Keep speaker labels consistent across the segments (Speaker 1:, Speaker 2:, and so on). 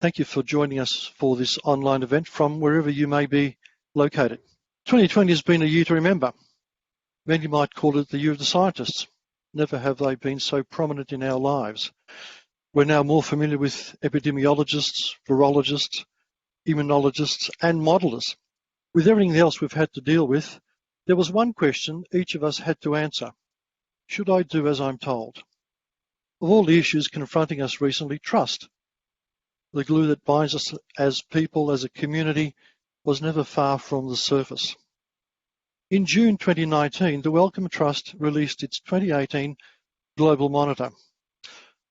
Speaker 1: Thank you for joining us for this online event from wherever you may be located. 2020 has been a year to remember. Many might call it the year of the scientists. Never have they been so prominent in our lives. We're now more familiar with epidemiologists, virologists, immunologists, and modellers. With everything else we've had to deal with, there was one question each of us had to answer. Should I do as I'm told? Of all the issues confronting us recently, trust, the glue that binds us as people, as a community, was never far from the surface. In June 2019, the Wellcome Trust released its 2018 Global Monitor.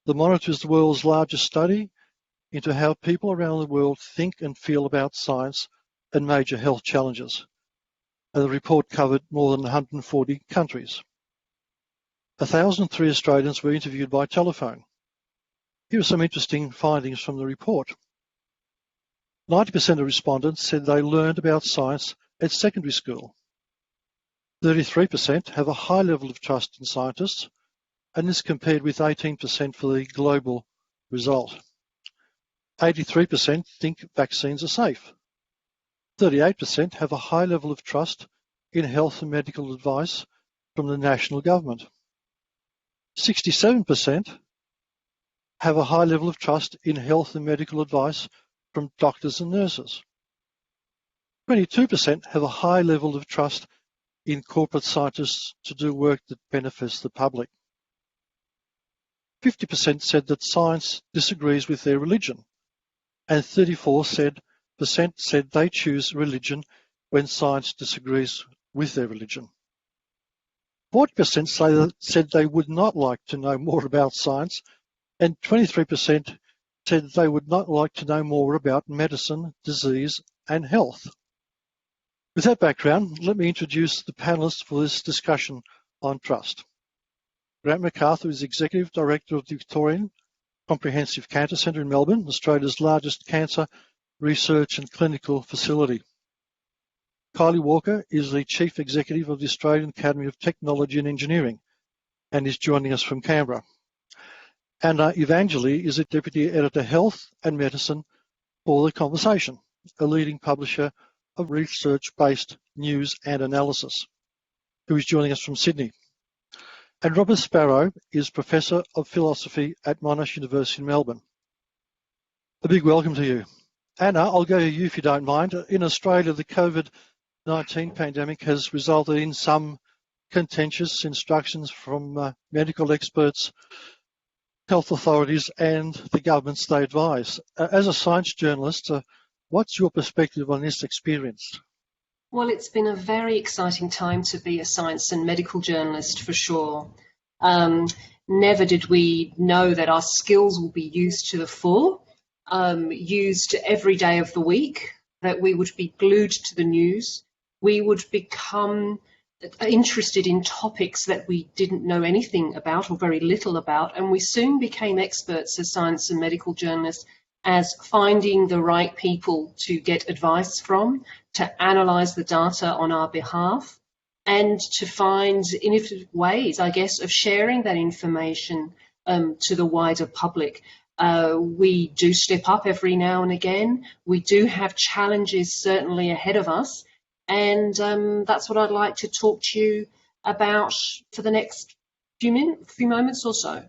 Speaker 1: The Monitor is the world's largest study into how people around the world think and feel about science and major health challenges. And the report covered more than 140 countries. 1,003 Australians were interviewed by telephone. Here are some interesting findings from the report. 90% of respondents said they learned about science at secondary school. 33% have a high level of trust in scientists, and this compared with 18% for the global result. 83% think vaccines are safe. 38% have a high level of trust in health and medical advice from the national government. 67% have a high level of trust in health and medical advice from doctors and nurses. 22% have a high level of trust in corporate scientists to do work that benefits the public. 50% said that science disagrees with their religion, and 34% said they choose religion when science disagrees with their religion. 40% said they would not like to know more about science, and 23% said they would not like to know more about medicine, disease, and health. With that background, let me introduce the panelists for this discussion on trust. Grant MacArthur is Executive Director of the Victorian Comprehensive Cancer Centre in Melbourne, Australia's largest cancer research and clinical facility. Kylie Walker is the Chief Executive of the Australian Academy of Technology and Engineering and is joining us from Canberra. Anna Evangeli is a Deputy Editor Health and Medicine for The Conversation, a leading publisher of research-based news and analysis, who is joining us from Sydney. And Robert Sparrow is Professor of Philosophy at Monash University in Melbourne. A big welcome to you. Anna, I'll go to you if you don't mind. In Australia, the COVID-19 pandemic has resulted in some contentious instructions from medical experts, health authorities and the governments they advise. As a science journalist, what's your perspective on this experience?
Speaker 2: Well, it's been a very exciting time to be a science and medical journalist for sure. Never did we know that our skills will be used to the full, used every day of the week, that we would be glued to the news. We would become interested in topics that we didn't know anything about or very little about, and we soon became experts as science and medical journalists as finding the right people to get advice from, to analyse the data on our behalf, and to find innovative ways, I guess, of sharing that information to the wider public. We do step up every now and again. We do have challenges certainly ahead of us, and that's what I'd like to talk to you about for the next few moments or so.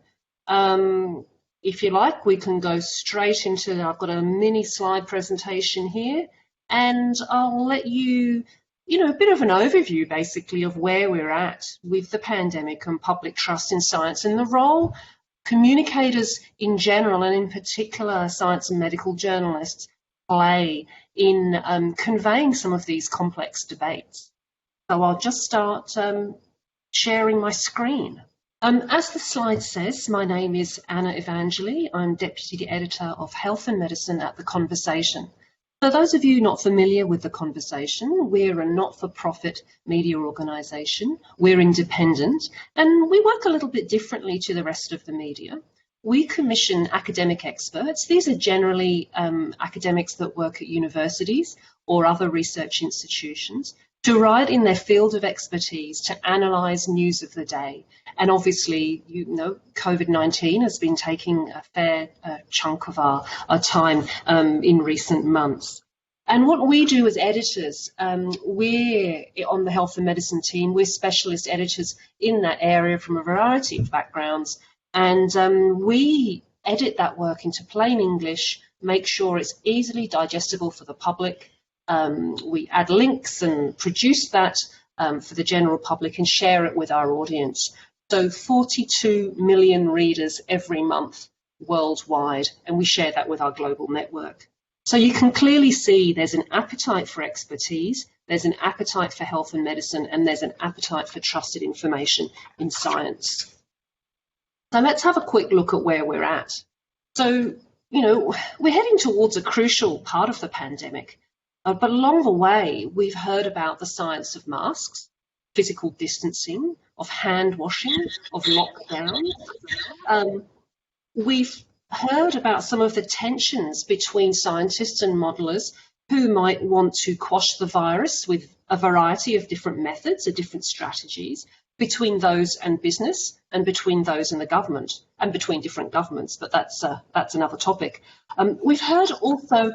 Speaker 2: If you like, we can go straight into, I've got a mini slide presentation here, and I'll let you, a bit of an overview basically of where we're at with the pandemic and public trust in science and the role communicators in general, and in particular science and medical journalists, play in conveying some of these complex debates. So I'll just start sharing my screen. As the slide says, my name is Anna Evangeli. I'm Deputy Editor of Health and Medicine at The Conversation. For those of you not familiar with The Conversation, we're a not-for-profit media organisation. We're independent, and we work a little bit differently to the rest of the media. We commission academic experts. These are generally academics that work at universities or other research institutions to write in their field of expertise, to analyse news of the day. And obviously, you know, COVID-19 has been taking a fair chunk of our time in recent months. And what we do as editors, we're on the health and medicine team, we're specialist editors in that area from a variety of backgrounds. And we edit that work into plain English, make sure it's easily digestible for the public. We add links and produce that for the general public and share it with our audience. So 42 million readers every month worldwide, and we share that with our global network. So you can clearly see there's an appetite for expertise, there's an appetite for health and medicine, and there's an appetite for trusted information in science. So let's have a quick look at where we're at. So, you know, we're heading towards a crucial part of the pandemic. But along the way, we've heard about the science of masks, physical distancing, of hand washing, of lockdown. We've heard about some of the tensions between scientists and modelers who might want to quash the virus with a variety of different methods or different strategies, between those and business, and between those and the government, and between different governments, but that's another topic. We've heard also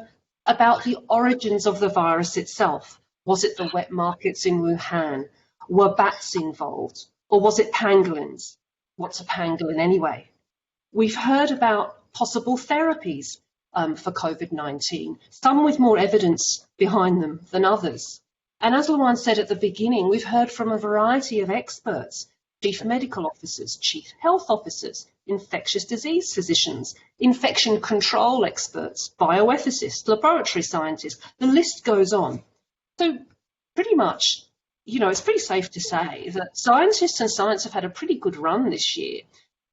Speaker 2: about the origins of the virus itself. Was it the wet markets in Wuhan? Were bats involved? Or was it pangolins? What's a pangolin anyway? We've heard about possible therapies for COVID-19, some with more evidence behind them than others. And as Luan said at the beginning, we've heard from a variety of experts, chief medical officers, chief health officers, infectious disease physicians, infection control experts, bioethicists, laboratory scientists, the list goes on. So pretty much, you know, it's pretty safe to say that scientists and science have had a pretty good run this year,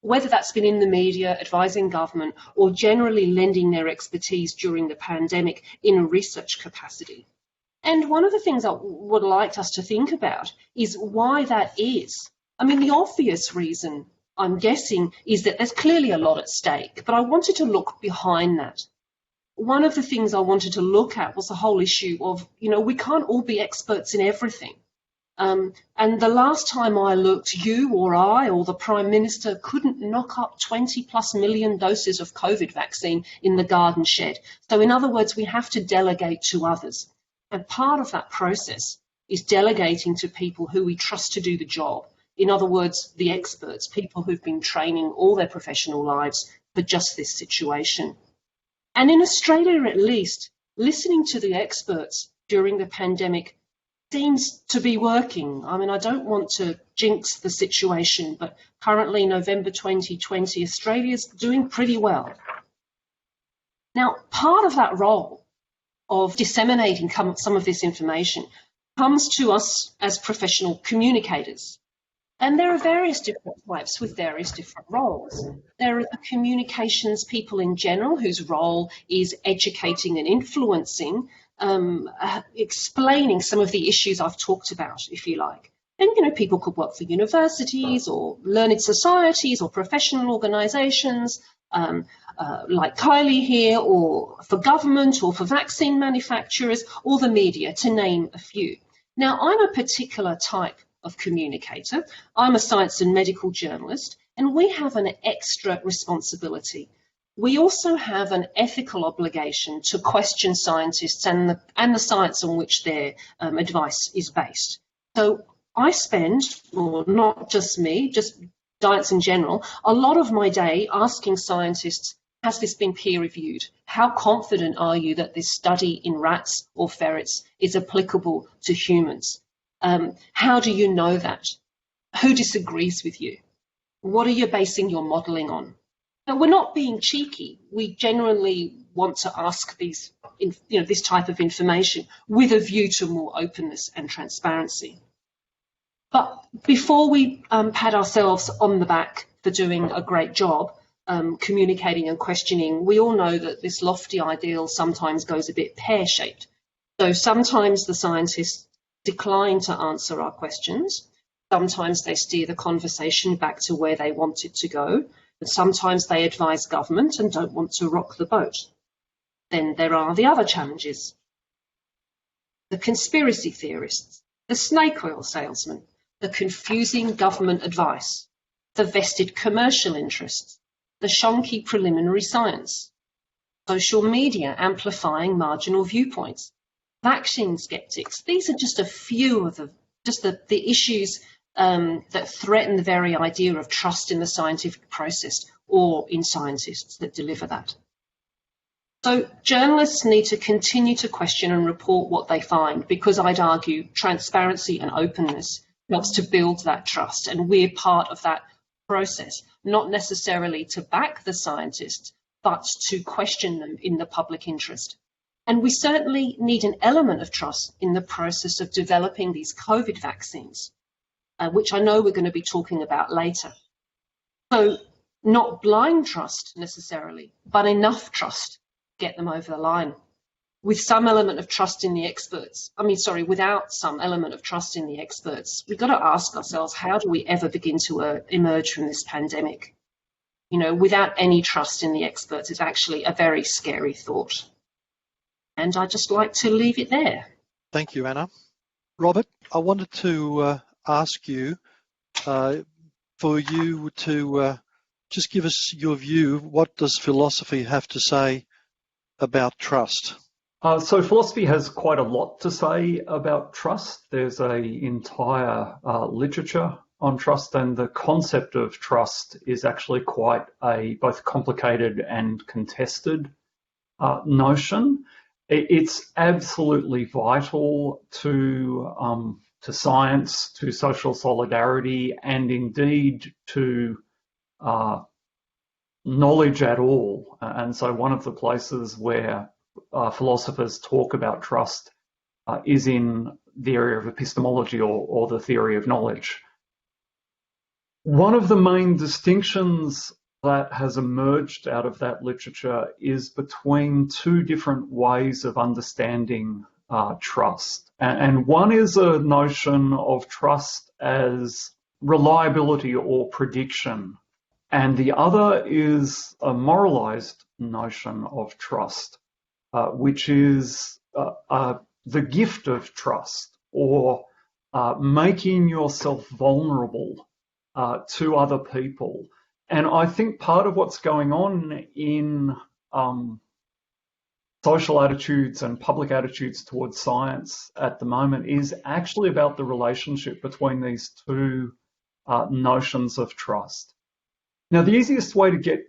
Speaker 2: whether that's been in the media, advising government, or generally lending their expertise during the pandemic in a research capacity. And one of the things I would like us to think about is why that is. I mean, the obvious reason, I'm guessing, is that there's clearly a lot at stake, but I wanted to look behind that. One of the things I wanted to look at was the whole issue of, you know, we can't all be experts in everything. And the last time I looked, you or I or the Prime Minister couldn't knock up 20+ million doses of COVID vaccine in the garden shed. So in other words, we have to delegate to others. And part of that process is delegating to people who we trust to do the job. In other words, the experts, people who've been training all their professional lives for just this situation. And in Australia, at least, listening to the experts during the pandemic seems to be working. I mean, I don't want to jinx the situation, but currently, November 2020, Australia's doing pretty well. Now, part of that role of disseminating some of this information comes to us as professional communicators. And there are various different types with various different roles. There are the communications people in general, whose role is educating and influencing, explaining some of the issues I've talked about, if you like. And, you know, people could work for universities or learned societies or professional organisations, like Kylie here, or for government or for vaccine manufacturers or the media, to name a few. Now, I'm a particular type of communicator. I'm a science and medical journalist, and we have an extra responsibility. We also have an ethical obligation to question scientists and the science on which their advice is based. So I spend, or not just me, just science in general, a lot of my day asking scientists, has this been peer reviewed? How confident are you that this study in rats or ferrets is applicable to humans? How do you know that? Who disagrees with you? What are you basing your modelling on? Now, we're not being cheeky. We genuinely want to ask this type of information with a view to more openness and transparency. But before we pat ourselves on the back for doing a great job communicating and questioning, we all know that this lofty ideal sometimes goes a bit pear-shaped. So sometimes the scientists decline to answer our questions. Sometimes they steer the conversation back to where they want it to go. And sometimes they advise government and don't want to rock the boat. Then there are the other challenges. The conspiracy theorists, the snake oil salesman, the confusing government advice, the vested commercial interests, the shonky preliminary science, social media amplifying marginal viewpoints, vaccine skeptics. These are just a few of the issues that threaten the very idea of trust in the scientific process or in scientists that deliver that. So journalists need to continue to question and report what they find, because I'd argue transparency and openness helps to build that trust, and we're part of that process, not necessarily to back the scientists, but to question them in the public interest. And we certainly need an element of trust in the process of developing these COVID vaccines, which I know we're going to be talking about later. So not blind trust necessarily, but enough trust to get them over the line. With some element of trust in the experts, without some element of trust in the experts, we've got to ask ourselves, how do we ever begin to emerge from this pandemic? You know, without any trust in the experts is actually a very scary thought. And I'd just like to leave it there.
Speaker 1: Thank you, Anna. Robert, I wanted to ask you for you to just give us your view. What does philosophy have to say about trust?
Speaker 3: So philosophy has quite a lot to say about trust. There's an entire literature on trust, and the concept of trust is actually quite a both complicated and contested notion. It's absolutely vital to science, to social solidarity, and indeed to knowledge at all. And so one of the places where philosophers talk about trust is in the area of epistemology or the theory of knowledge. One of the main distinctions that has emerged out of that literature is between two different ways of understanding trust. And one is a notion of trust as reliability or prediction, and the other is a moralized notion of trust, which is the gift of trust, or making yourself vulnerable to other people. And I think part of what's going on in social attitudes and public attitudes towards science at the moment is actually about the relationship between these two notions of trust. Now, the easiest way to get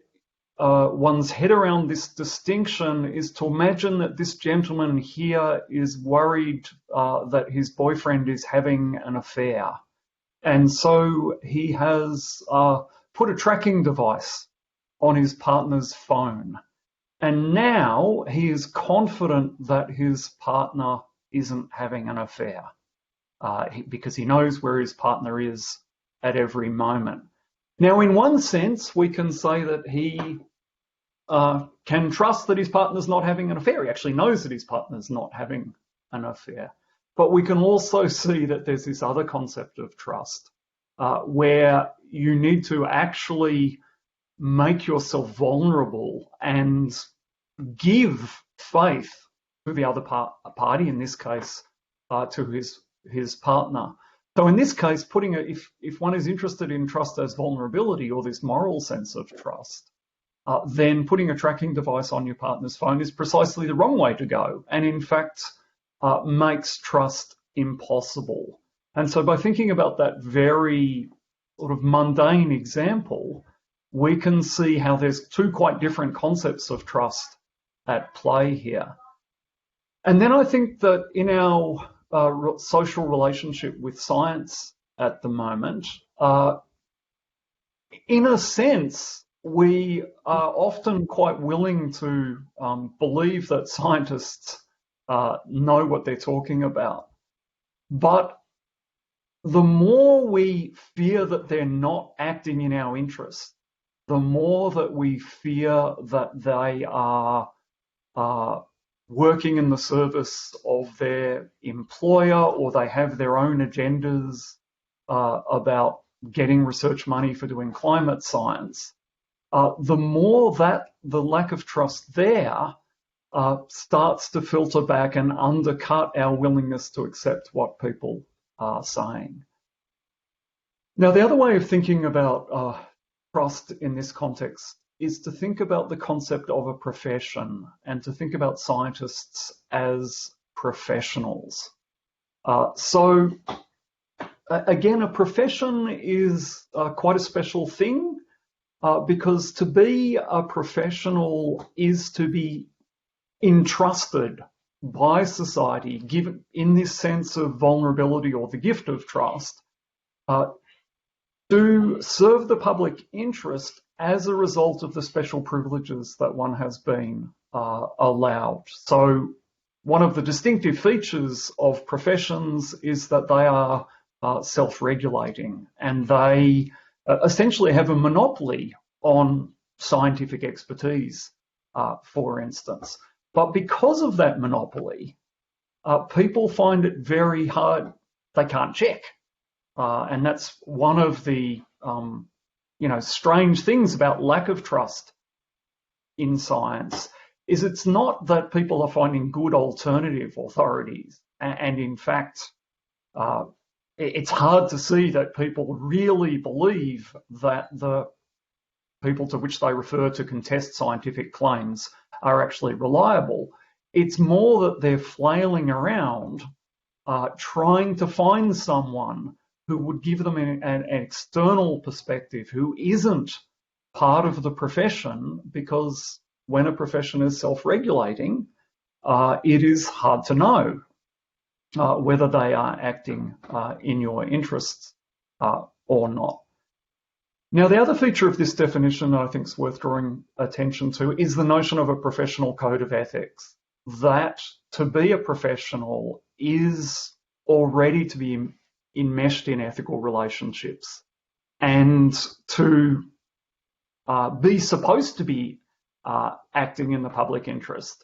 Speaker 3: one's head around this distinction is to imagine that this gentleman here is worried that his boyfriend is having an affair. And so he has put a tracking device on his partner's phone. And now he is confident that his partner isn't having an affair because he knows where his partner is at every moment. Now, in one sense, we can say that he can trust that his partner's not having an affair. He actually knows that his partner's not having an affair. But we can also see that there's this other concept of trust where you need to actually make yourself vulnerable and give faith to the other party, in this case, to his partner. So in this case, if one is interested in trust as vulnerability or this moral sense of trust, then putting a tracking device on your partner's phone is precisely the wrong way to go, and in fact makes trust impossible. And so by thinking about that very sort of mundane example, we can see how there's two quite different concepts of trust at play here. And then I think that in our social relationship with science at the moment, in a sense, we are often quite willing to believe that scientists know what they're talking about. But the more we fear that they're not acting in our interest, the more that we fear that they are working in the service of their employer, or they have their own agendas about getting research money for doing climate science, the more that the lack of trust there starts to filter back and undercut our willingness to accept what people are saying. Now, the other way of thinking about trust in this context is to think about the concept of a profession and to think about scientists as professionals. So again, a profession is quite a special thing because to be a professional is to be entrusted by society, given in this sense of vulnerability or the gift of trust, to serve the public interest as a result of the special privileges that one has been allowed. So one of the distinctive features of professions is that they are self-regulating, and they essentially have a monopoly on scientific expertise, for instance. But because of that monopoly, people find it very hard. They can't check. And that's one of the strange things about lack of trust in science, is it's not that people are finding good alternative authorities. And in fact, it's hard to see that people really believe that the people to which they refer to contest scientific claims are actually reliable. It's more that they're flailing around trying to find someone who would give them an external perspective, who isn't part of the profession, because when a profession is self-regulating, it is hard to know whether they are acting in your interests or not. Now, the other feature of this definition that I think is worth drawing attention to is the notion of a professional code of ethics, that to be a professional is already to be enmeshed in ethical relationships, and to be supposed to be acting in the public interest.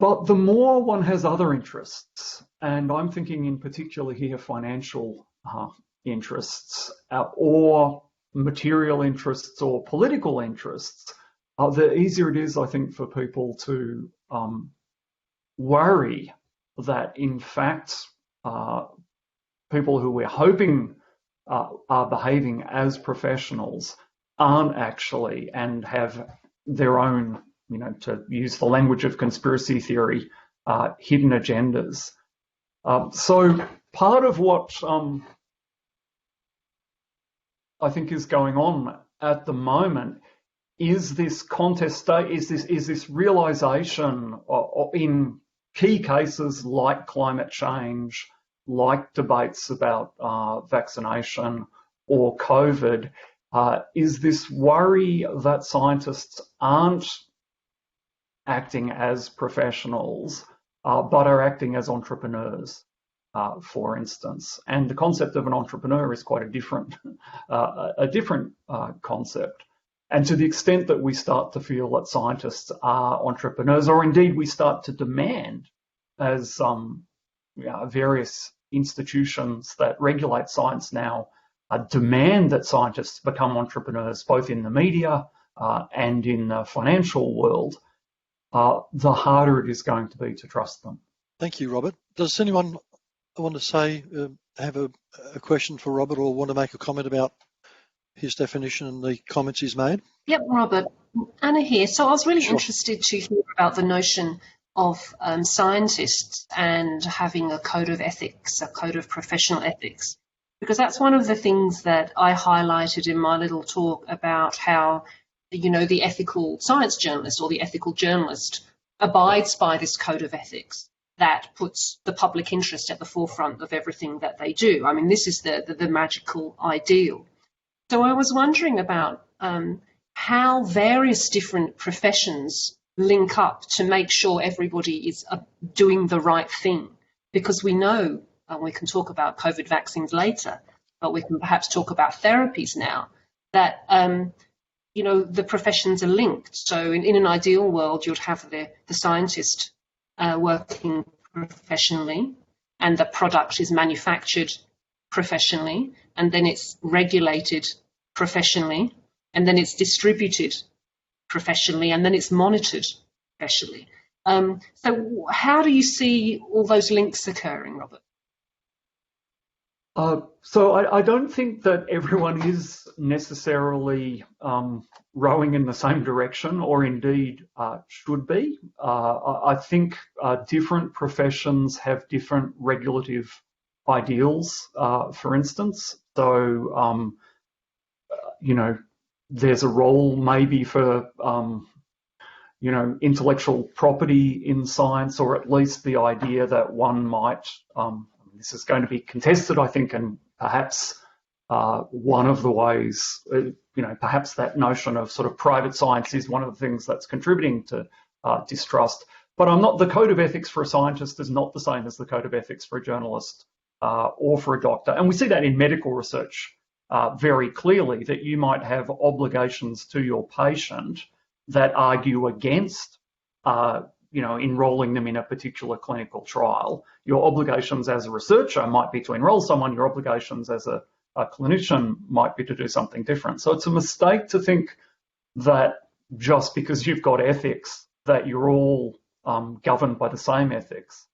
Speaker 3: But the more one has other interests, and I'm thinking in particular here financial interests or material interests or political interests, the easier it is, I think, for people to worry that in fact people who we're hoping are behaving as professionals aren't actually, and have their own, to use the language of conspiracy theory, hidden agendas. So part of what I think is going on at the moment is this contest, is this realization in key cases like climate change, like debates about vaccination or COVID, is this worry that scientists aren't acting as professionals, but are acting as entrepreneurs, for instance. And the concept of an entrepreneur is quite a different concept. And to the extent that we start to feel that scientists are entrepreneurs, or indeed we start to demand, as various institutions that regulate science now demand that scientists become entrepreneurs, both in the media and in the financial world, the harder it is going to be to trust them.
Speaker 1: Thank you, Robert. Does anyone want to say, have a question for Robert, or want to make a comment about his definition and the comments he's made?
Speaker 2: Yep, Robert. Anna here. So I was really interested to hear about the notion of scientists and having a code of ethics, a code of professional ethics, because that's one of the things that I highlighted in my little talk about how, the ethical science journalist or the ethical journalist abides by this code of ethics that puts the public interest at the forefront of everything that they do. I mean, this is the magical ideal. So I was wondering about how various different professions link up to make sure everybody is doing the right thing, because we know, and we can talk about COVID vaccines later, but we can perhaps talk about therapies now, that the professions are linked. So in an ideal world, you'd have the scientist working professionally, and the product is manufactured professionally, and then it's regulated professionally, and then it's distributed professionally, and then it's monitored professionally. So how do you see all those links occurring, Robert?
Speaker 3: So I don't think that everyone is necessarily rowing in the same direction, or indeed should be. I think different professions have different regulative ideals, for instance. So, there's a role maybe for intellectual property in science, or at least the idea that one might, this is going to be contested, I think, and perhaps one of the ways, perhaps that notion of sort of private science is one of the things that's contributing to distrust. But the code of ethics for a scientist is not the same as the code of ethics for a journalist or for a doctor. And we see that in medical research very clearly, that you might have obligations to your patient that argue against enrolling them in a particular clinical trial. Your obligations as a researcher might be to enroll someone, your obligations as a clinician might be to do something different. So it's a mistake to think that just because you've got ethics, that you're all governed by the same ethics.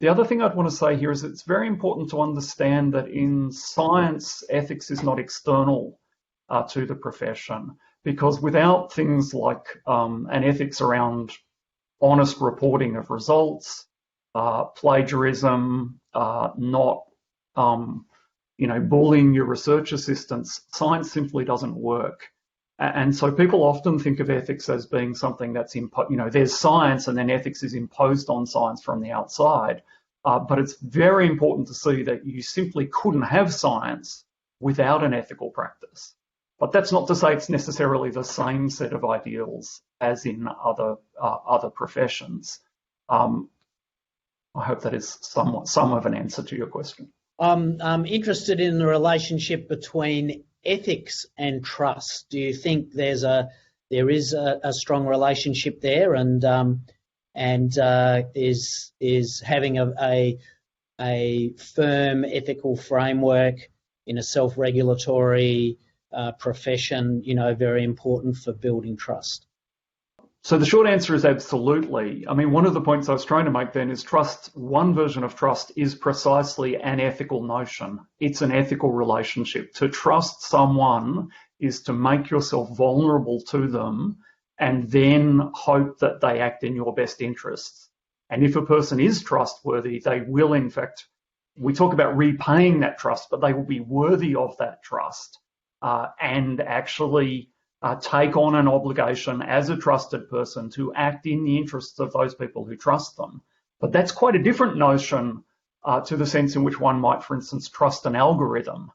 Speaker 3: The other thing I'd want to say here is it's very important to understand that in science, ethics is not external to the profession, because without things like an ethics around honest reporting of results, plagiarism, not bullying your research assistants, science simply doesn't work. And so people often think of ethics as being something that's, there's science and then ethics is imposed on science from the outside. But it's very important to see that you simply couldn't have science without an ethical practice. But that's not to say it's necessarily the same set of ideals as in other professions. I hope that is some of an answer to your question.
Speaker 4: I'm interested in the relationship between ethics and trust. Do you think there is a strong relationship there, and is having a firm ethical framework in a self-regulatory profession, very important for building trust?
Speaker 3: So the short answer is absolutely. I mean, one of the points I was trying to make then is one version of trust is precisely an ethical notion. It's an ethical relationship. To trust someone is to make yourself vulnerable to them and then hope that they act in your best interests. And if a person is trustworthy, they will, in fact, we talk about repaying that trust, but they will be worthy of that trust and actually take on an obligation as a trusted person to act in the interests of those people who trust them. But that's quite a different notion to the sense in which one might, for instance, trust an algorithm,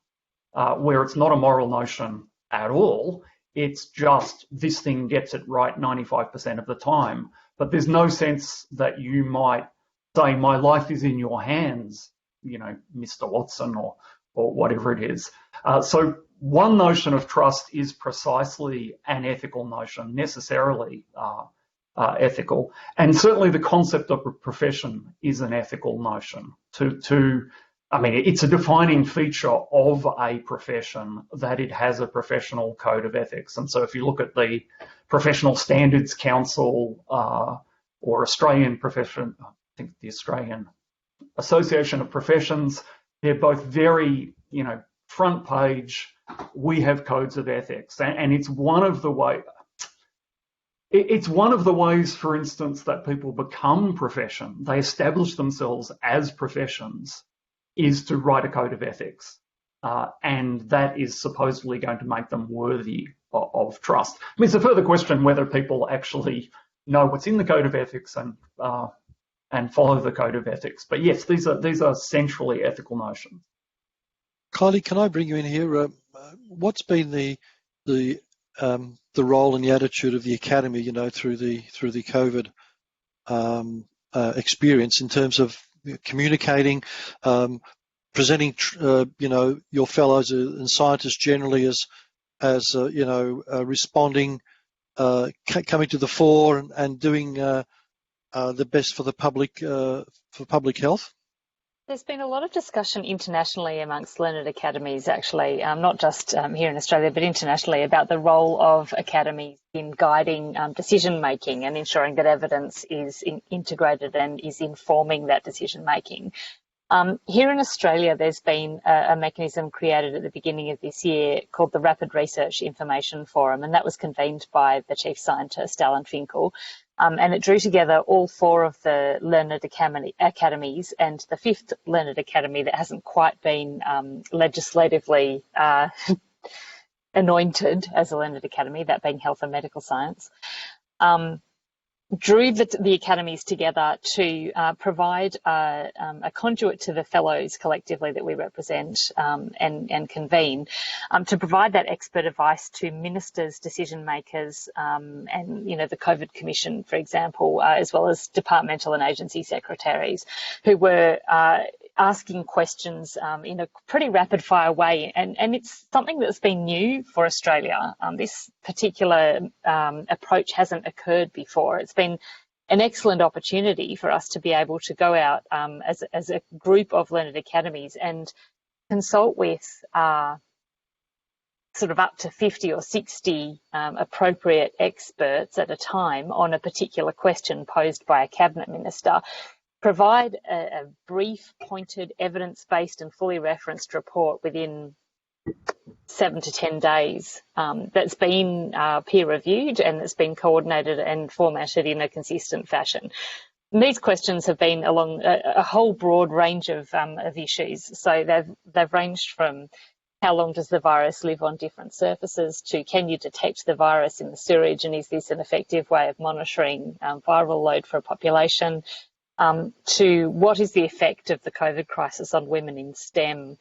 Speaker 3: where it's not a moral notion at all. It's just this thing gets it right 95% of the time. But there's no sense that you might say, my life is in your hands, Mr. Watson or whatever it is. So one notion of trust is precisely an ethical notion, necessarily ethical. And certainly the concept of a profession is an ethical notion. It's a defining feature of a profession that it has a professional code of ethics. And so if you look at the Professional Standards Council or Australian profession, I think the Australian Association of Professions, they're both very, front page, we have codes of ethics. And it's one of the ways, for instance, that people become profession. They establish themselves as professions is to write a code of ethics. And that is supposedly going to make them worthy of trust. I mean, it's a further question whether people actually know what's in the code of ethics and follow the code of ethics. But yes, these are centrally ethical notions.
Speaker 1: Kylie, can I bring you in here? What's been the role and the attitude of the academy, through the COVID experience in terms of communicating, presenting, your fellows and scientists generally as responding, coming to the fore and doing the best for the public, for public health?
Speaker 5: There's been a lot of discussion internationally amongst learned academies, actually, not just here in Australia, but internationally, about the role of academies in guiding decision making and ensuring that evidence is integrated and is informing that decision making. Here in Australia, there's been a mechanism created at the beginning of this year called the Rapid Research Information Forum, and that was convened by the Chief Scientist, Alan Finkel, and it drew together all 4 of the Learned Academies and the 5th Learned Academy that hasn't quite been legislatively anointed as a Learned Academy, that being Health and Medical Science. Drew the academies together to provide a conduit to the fellows collectively that we represent and convene, to provide that expert advice to ministers, decision makers, and the Covert Commission, for example, as well as departmental and agency secretaries, who were asking questions in a pretty rapid fire way. And it's something that's been new for Australia. This particular approach hasn't occurred before. It's been an excellent opportunity for us to be able to go out as a group of learned academies and consult with sort of up to 50 or 60 appropriate experts at a time on a particular question posed by a cabinet minister, provide a brief, pointed, evidence-based and fully referenced report within 7 to 10 days that's been peer-reviewed and that's been coordinated and formatted in a consistent fashion. And these questions have been along a whole broad range of issues. So they've ranged from how long does the virus live on different surfaces to can you detect the virus in the sewage, and is this an effective way of monitoring viral load for a population, to what is the effect of the COVID crisis on women in STEM,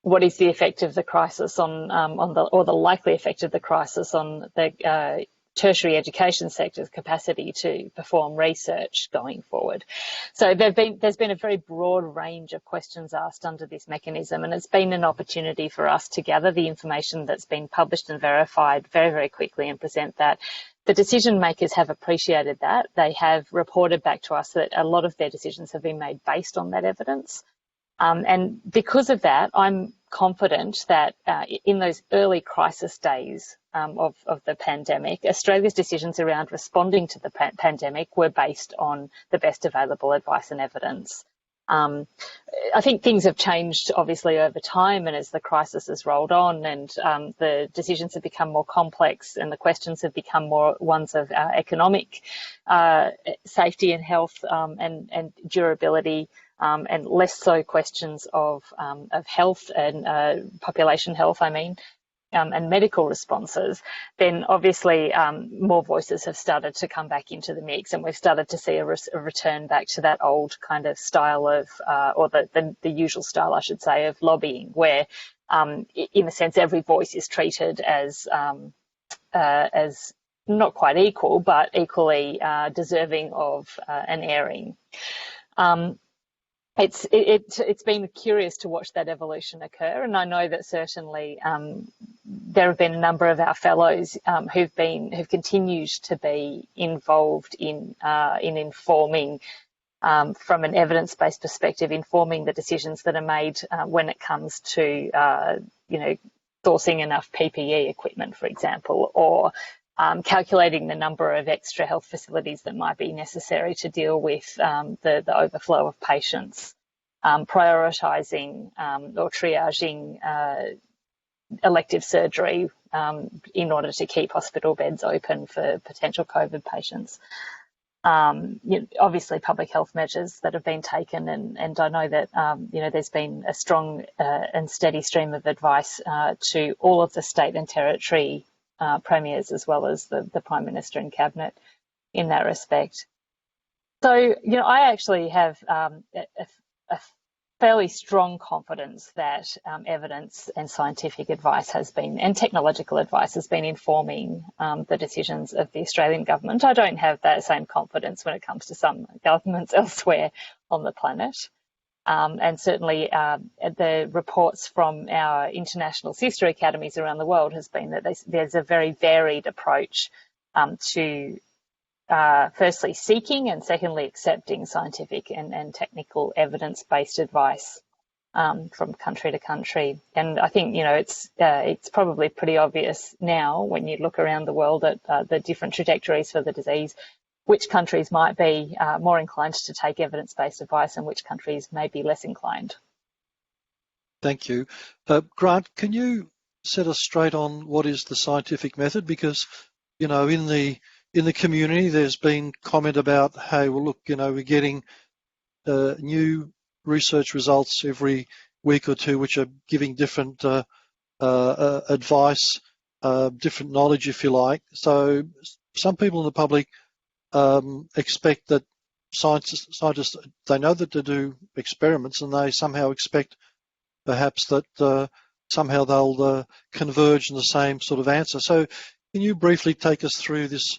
Speaker 5: what is the effect of the crisis on the likely effect of the crisis on the tertiary education sector's capacity to perform research going forward. So there's been a very broad range of questions asked under this mechanism, and it's been an opportunity for us to gather the information that's been published and verified very, very quickly and present that. The decision makers have appreciated that. They have reported back to us that a lot of their decisions have been made based on that evidence. And because of that, I'm confident that in those early crisis days of the pandemic, Australia's decisions around responding to the pandemic were based on the best available advice and evidence. I think things have changed, obviously, over time, and as the crisis has rolled on and the decisions have become more complex and the questions have become more ones of economic safety and health and durability, and less so questions of health and population health, and medical responses, then obviously more voices have started to come back into the mix, and we've started to see a return back to that old kind of style of, or the usual style, I should say, of lobbying, where in a sense every voice is treated as not quite equal, but equally deserving of an airing. It's been curious to watch that evolution occur, and I know that certainly there have been a number of our fellows who've continued to be involved in informing, from an evidence-based perspective, informing the decisions that are made when it comes to sourcing enough PPE equipment, for example, or calculating the number of extra health facilities that might be necessary to deal with the overflow of patients, prioritising or triaging elective surgery in order to keep hospital beds open for potential COVID patients. Obviously, public health measures that have been taken, and I know that there's been a strong and steady stream of advice to all of the state and territory premiers, as well as the Prime Minister and Cabinet in that respect. So, I actually have a fairly strong confidence that evidence and scientific advice and technological advice has been informing the decisions of the Australian government. I don't have that same confidence when it comes to some governments elsewhere on the planet. And certainly the reports from our international sister academies around the world has been that there's a very varied approach to firstly seeking and secondly accepting scientific and technical evidence-based advice from country to country. And I think it's probably pretty obvious now when you look around the world at the different trajectories for the disease, which countries might be more inclined to take evidence-based advice and which countries may be less inclined.
Speaker 1: Thank you. Grant, can you set us straight on what is the scientific method? Because, you know, in the community, there's been comment about, hey, well, look, you know, we're getting new research results every week or two, which are giving different advice, different knowledge, if you like. So some people in the public expect that scientists, they know that they do experiments, and they somehow expect perhaps that somehow they'll converge in the same sort of answer. So can you briefly take us through this,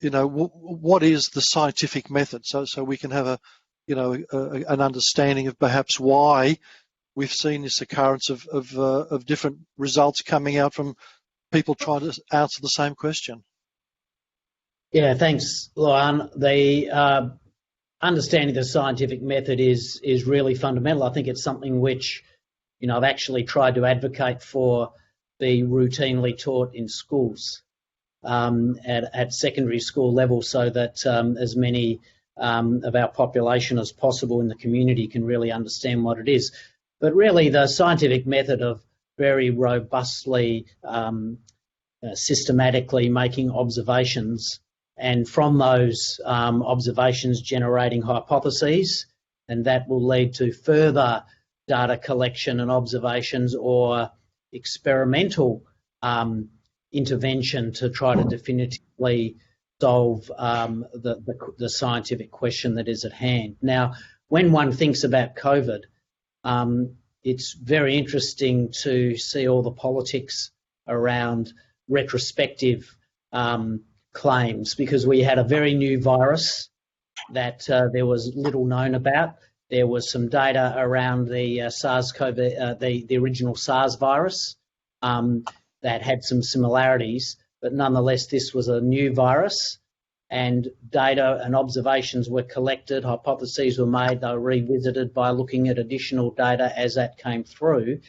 Speaker 1: you know, what is the scientific method, so we can have a, you know, an understanding of perhaps why we've seen this occurrence of different results coming out from people trying to answer the same question?
Speaker 4: Yeah, thanks, Luan. The understanding the scientific method is really fundamental. I think it's something which, you know, I've actually tried to advocate for be routinely taught in schools at secondary school level, so that as many of our population as possible in the community can really understand what it is. But really, the scientific method of very robustly, systematically making observations, and from those observations generating hypotheses, and that will lead to further data collection and observations or experimental intervention to try to definitively solve the scientific question that is at hand. Now, when one thinks about COVID, it's very interesting to see all the politics around retrospective claims, because we had a very new virus that there was little known about. There was some data around the SARS-CoV, the original SARS virus that had some similarities, but nonetheless this was a new virus, and data and observations were collected, hypotheses were made, they were revisited by looking at additional data as that came through,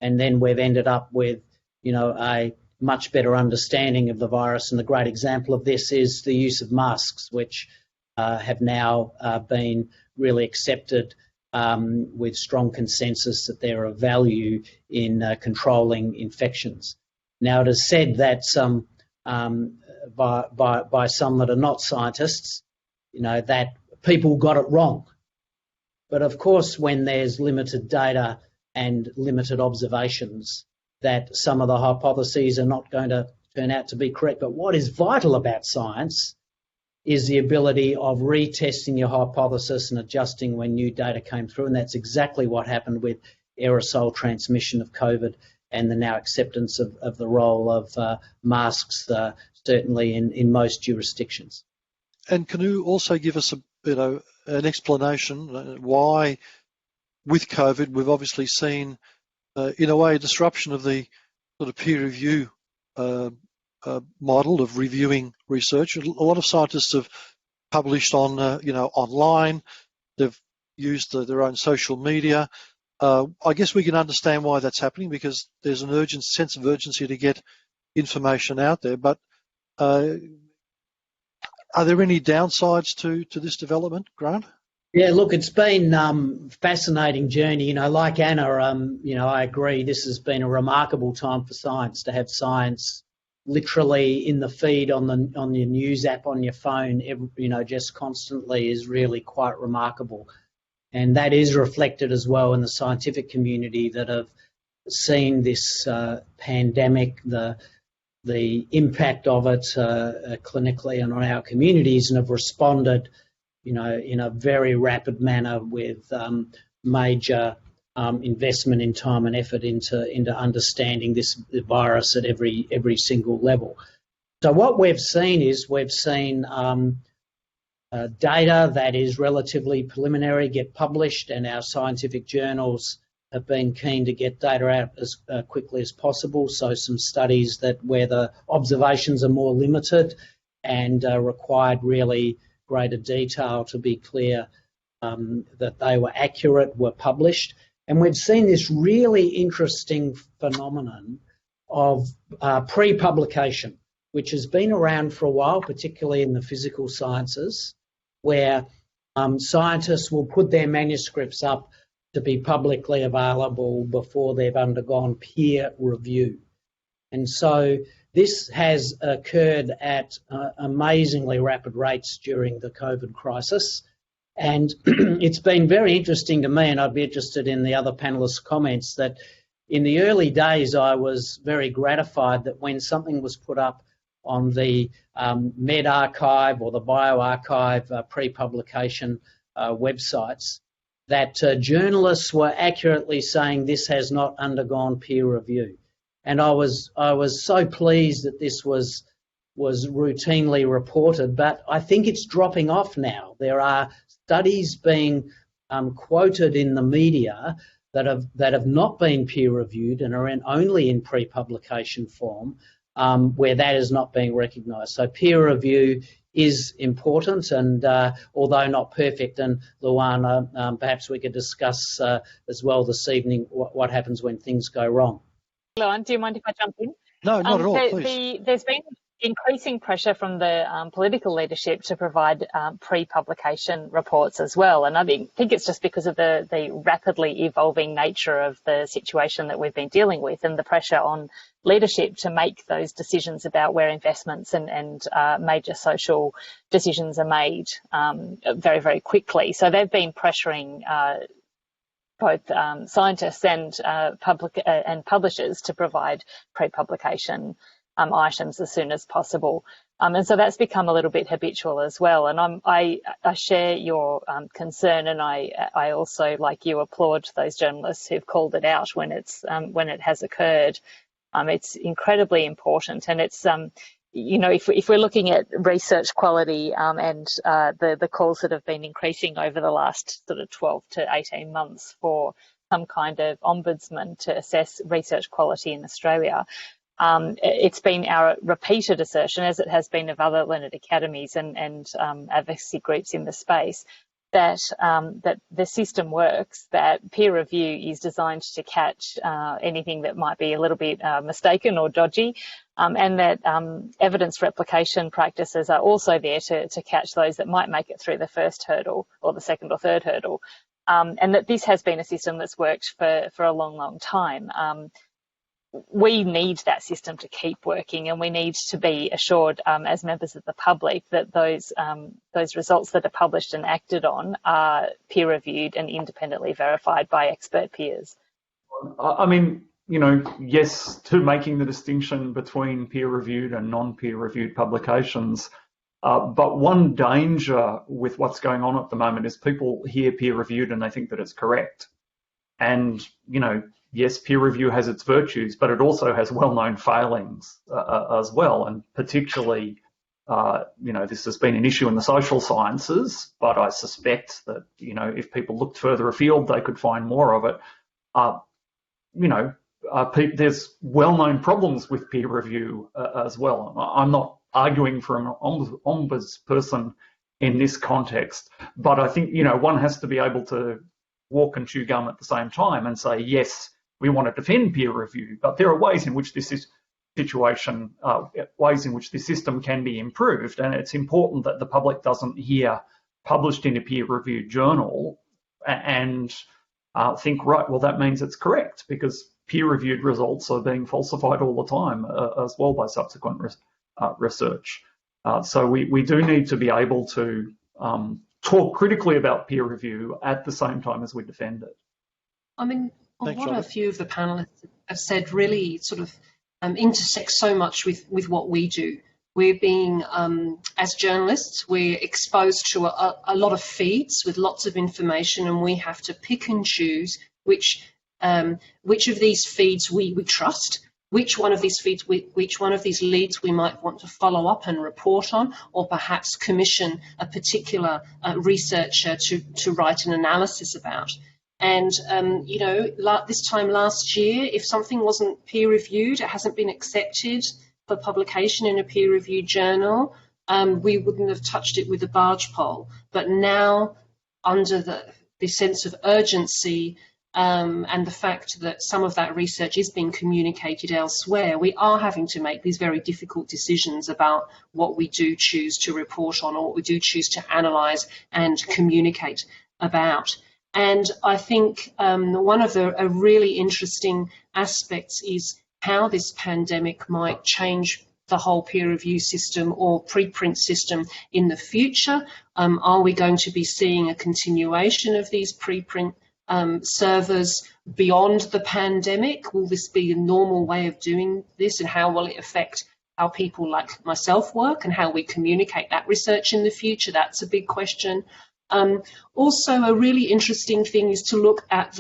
Speaker 4: and then we've ended up with, you know, a much better understanding of the virus. And a great example of this is the use of masks, which have now been really accepted with strong consensus that they're of value in controlling infections. Now, it is said that some by some that are not scientists, you know, that people got it wrong. But of course, when there's limited data and limited observations, that some of the hypotheses are not going to turn out to be correct. But what is vital about science is the ability of retesting your hypothesis and adjusting when new data came through. And that's exactly what happened with aerosol transmission of COVID and the now acceptance of the role of masks, certainly in most jurisdictions.
Speaker 1: And can you also give us an explanation why, with COVID, we've obviously seen, in a way, a disruption of the sort of peer review model of reviewing research? A lot of scientists have published on, online. They've used their own social media. I guess we can understand why that's happening, because there's an sense of urgency to get information out there. But are there any downsides to this development, Grant?
Speaker 4: Yeah, look, it's been fascinating journey. You know, like Anna, I agree. This has been a remarkable time for science, to have science literally in the feed on your news app on your phone, just constantly, is really quite remarkable. And that is reflected as well in the scientific community that have seen this pandemic, the impact of it clinically and on our communities, and have responded, in a very rapid manner with major investment in time and effort into understanding this virus at every single level. So what we've seen data that is relatively preliminary get published, and our scientific journals have been keen to get data out as quickly as possible. So some studies where the observations are more limited and required really greater detail to be clear that they were accurate were published. And we've seen this really interesting phenomenon of pre-publication. which has been around for a while, particularly in the physical sciences, where scientists will put their manuscripts up to be publicly available before they've undergone peer review. And so this has occurred at amazingly rapid rates during the COVID crisis. And it's been very interesting to me, and I'd be interested in the other panelists' comments, that in the early days I was very gratified that when something was put up on the medRxiv or the bioRxiv pre-publication websites, that journalists were accurately saying this has not undergone peer review. And I was so pleased that this was routinely reported, but I think it's dropping off now. There are studies being quoted in the media that have not been peer reviewed and are only in pre-publication form, where that is not being recognised. So peer review is important, and although not perfect, and Luana, perhaps we could discuss as well this evening what happens when things go wrong.
Speaker 5: Luana, do you mind if I jump in?
Speaker 1: No, not at all, please.
Speaker 5: There's been increasing pressure from the political leadership to provide pre-publication reports as well. And I think it's just because of the rapidly evolving nature of the situation that we've been dealing with, and the pressure on leadership to make those decisions about where investments and major social decisions are made very, very quickly. So they've been pressuring both scientists and publishers to provide pre-publication items as soon as possible. And so that's become a little bit habitual as well. And I share your concern, and I also, like you, applaud those journalists who've called it out when it has occurred. It's incredibly important, and it's if we're looking at research quality and the calls that have been increasing over the last sort of 12 to 18 months for some kind of ombudsman to assess research quality in Australia, it's been our repeated assertion, as it has been of other learned academies and advocacy groups in the space, that the system works, that peer review is designed to catch anything that might be a little bit mistaken or dodgy, and that evidence replication practices are also there to catch those that might make it through the first hurdle or the second or third hurdle, and that this has been a system that's worked for a long, long time. We need that system to keep working, and we need to be assured as members of the public that those results that are published and acted on are peer reviewed and independently verified by expert peers.
Speaker 3: I mean, yes, to making the distinction between peer reviewed and non-peer reviewed publications. But one danger with what's going on at the moment is people hear peer reviewed and they think that it's correct. And, yes, peer review has its virtues, but it also has well-known failings as well. And particularly, this has been an issue in the social sciences, but I suspect that, if people looked further afield, they could find more of it. There's well-known problems with peer review as well. I'm not arguing for an ombudsperson in this context, but I think, one has to be able to walk and chew gum at the same time and say, yes, we want to defend peer review, but there are ways in which this ways in which this system can be improved, and it's important that the public doesn't hear published in a peer-reviewed journal and think, right, well, that means it's correct, because peer-reviewed results are being falsified all the time as well by subsequent research. So we do need to be able to talk critically about peer review at the same time as we defend it.
Speaker 2: I mean,
Speaker 1: Thanks,
Speaker 2: what
Speaker 1: Robert.
Speaker 2: a few of the panelists have said really sort of intersects so much with what we do. We're being, as journalists, we're exposed to a lot of feeds with lots of information, and we have to pick and choose which of these feeds we trust, which one of these feeds, which one of these leads we might want to follow up and report on, or perhaps commission a particular researcher to write an analysis about. And, this time last year, if something wasn't peer reviewed, it hasn't been accepted for publication in a peer reviewed journal, we wouldn't have touched it with a barge pole. But now, under the sense of urgency, and the fact that some of that research is being communicated elsewhere, we are having to make these very difficult decisions about what we do choose to report on or what we do choose to analyse and communicate about. And I think one of the really interesting aspects is how this pandemic might change the whole peer review system or preprint system in the future. Are we going to be seeing a continuation of these preprint servers beyond the pandemic? Will this be a normal way of doing this, and how will it affect how people like myself work and how we communicate that research in the future? That's a big question. Also, a really interesting thing is to look at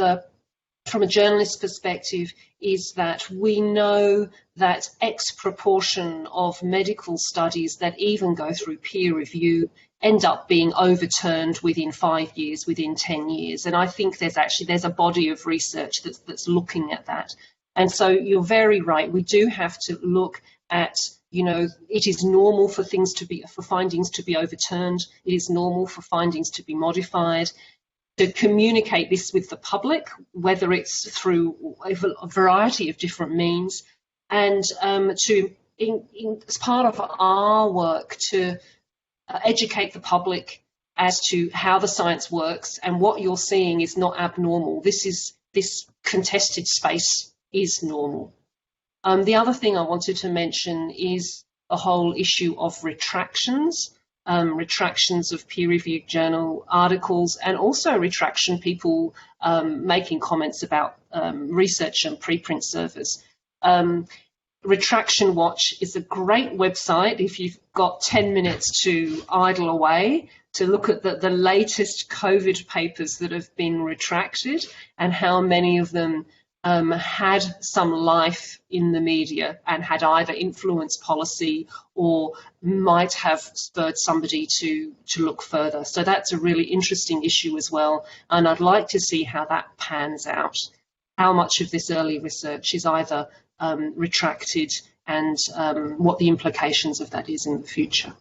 Speaker 2: from a journalist perspective, is that we know that X proportion of medical studies that even go through peer review end up being overturned within 5 years, within 10 years. And I think there's a body of research that's looking at that. And so you're very right. We do have to look at, it is normal for findings to be overturned. It is normal for findings to be modified. To communicate this with the public, whether it's through a variety of different means, and as part of our work, to educate the public as to how the science works, and what you're seeing is not abnormal. This contested space is normal. The other thing I wanted to mention is the whole issue of retractions. Retractions of peer-reviewed journal articles, and also retraction people making comments about research and preprint servers. Retraction Watch is a great website if you've got 10 minutes to idle away, to look at the latest COVID papers that have been retracted and how many of them had some life in the media and had either influenced policy or might have spurred somebody to look further. So that's a really interesting issue as well. And I'd like to see how that pans out, how much of this early research is either retracted, and what the implications of that is in the future.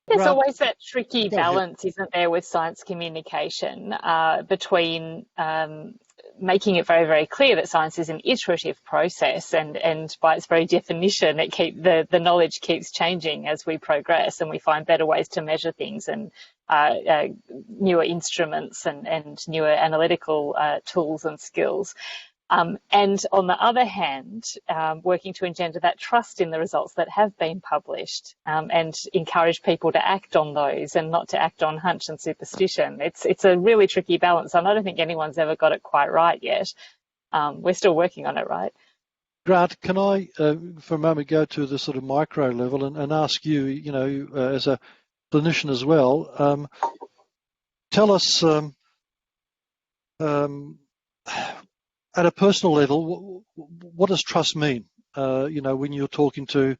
Speaker 5: There's always that tricky balance, isn't there, with science communication between making it very, very clear that science is an iterative process, and by its very definition, the knowledge keeps changing as we progress and we find better ways to measure things, and newer instruments and newer analytical tools and skills. And on the other hand, working to engender that trust in the results that have been published, and encourage people to act on those and not to act on hunch and superstition. It's a really tricky balance, and I don't think anyone's ever got it quite right yet. We're still working on it, right?
Speaker 1: Grant, can I, for a moment, go to the sort of micro level and ask you, as a clinician as well, tell us, at a personal level, what does trust mean? When you're talking to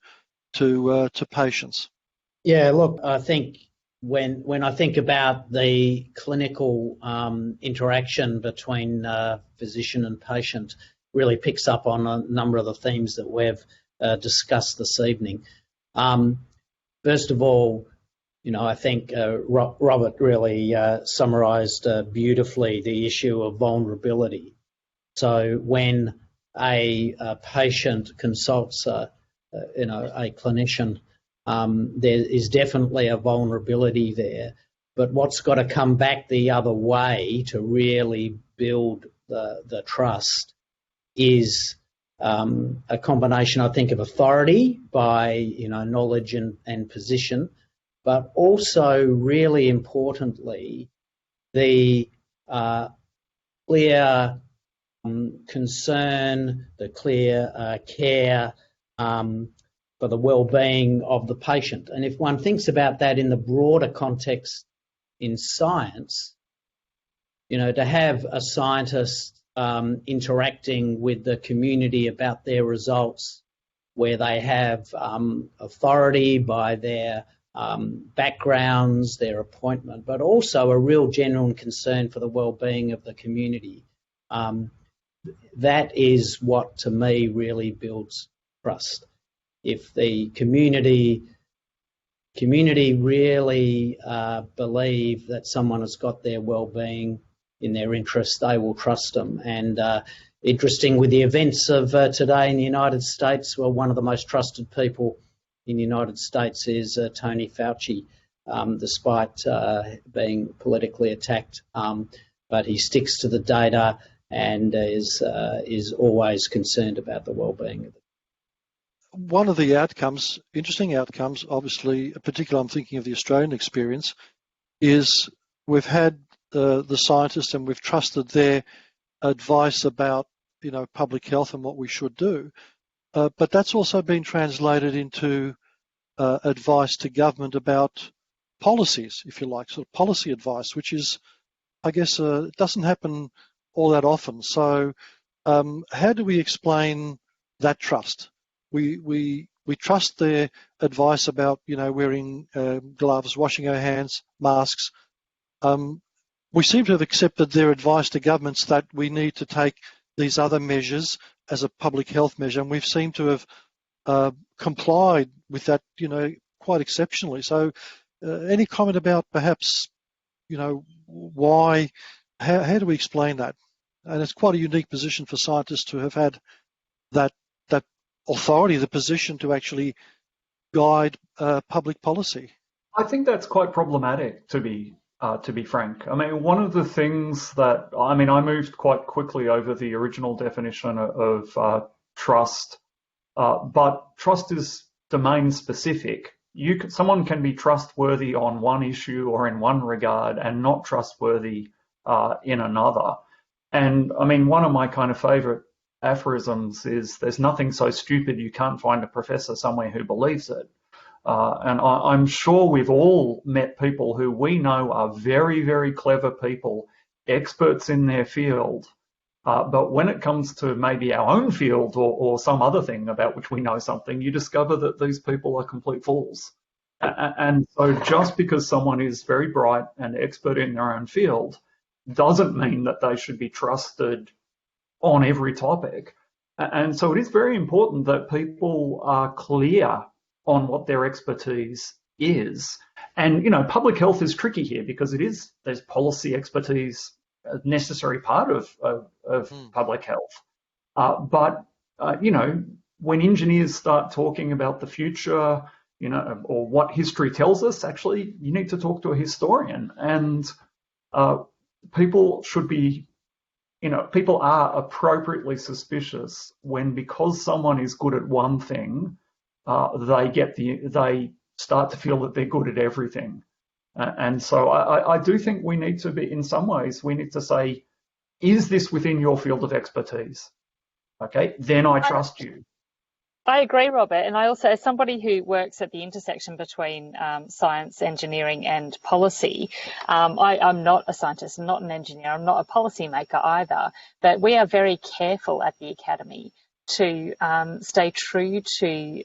Speaker 1: patients.
Speaker 4: Yeah, look, I think when I think about the clinical interaction between physician and patient, really picks up on a number of the themes that we've discussed this evening. First of all, I think Robert really summarised beautifully the issue of vulnerability. So when a patient consults a clinician, there is definitely a vulnerability there. But what's got to come back the other way to really build the trust is a combination, I think, of authority by knowledge and position, but also really importantly the clear concern, the clear care for the well-being of the patient. And if one thinks about that in the broader context in science, to have a scientist interacting with the community about their results, where they have authority by their backgrounds, their appointment, but also a real genuine concern for the well-being of the community. That is what, to me, really builds trust. If the community really believe that someone has got their well-being in their interest, they will trust them. And interesting with the events of today in the United States, well, one of the most trusted people in the United States is Tony Fauci, despite being politically attacked. But he sticks to the data and is always concerned about the well-being of it.
Speaker 1: One of the outcomes, interesting outcomes, obviously, particularly I'm thinking of the Australian experience, is we've had the scientists and we've trusted their advice about, public health and what we should do. But that's also been translated into advice to government about policies, if you like, sort of policy advice, which is, I guess, it doesn't happen all that often. So how do we explain that trust? We trust their advice about, wearing gloves, washing our hands, masks. We seem to have accepted their advice to governments that we need to take these other measures as a public health measure, and we've seemed to have complied with that, quite exceptionally. So any comment about perhaps, why, how do we explain that? And it's quite a unique position for scientists to have had that authority, the position to actually guide public policy.
Speaker 3: I think that's quite problematic, to be frank. I mean, one of the things that, I moved quite quickly over the original definition of trust, but trust is domain specific. Someone can be trustworthy on one issue or in one regard and not trustworthy in another. And one of my kind of favorite aphorisms is, there's nothing so stupid you can't find a professor somewhere who believes it. And I'm sure we've all met people who we know are very, very clever people, experts in their field. But when it comes to maybe our own field or some other thing about which we know something, you discover that these people are complete fools. And so just because someone is very bright and expert in their own field doesn't mean that they should be trusted on every topic. And so it is very important that people are clear on what their expertise is. And, public health is tricky here because there's policy expertise, a necessary part of public health. But when engineers start talking about the future, or what history tells us, actually, you need to talk to a historian. And people should be, people are appropriately suspicious when, because someone is good at one thing, they start to feel that they're good at everything. And so I do think we need to be, in some ways, we need to say, is this within your field of expertise? Okay, then I trust you.
Speaker 5: I agree, Robert. And I also, as somebody who works at the intersection between science, engineering and policy, I'm not a scientist, I'm not an engineer, I'm not a policy maker either, but we are very careful at the Academy to stay true to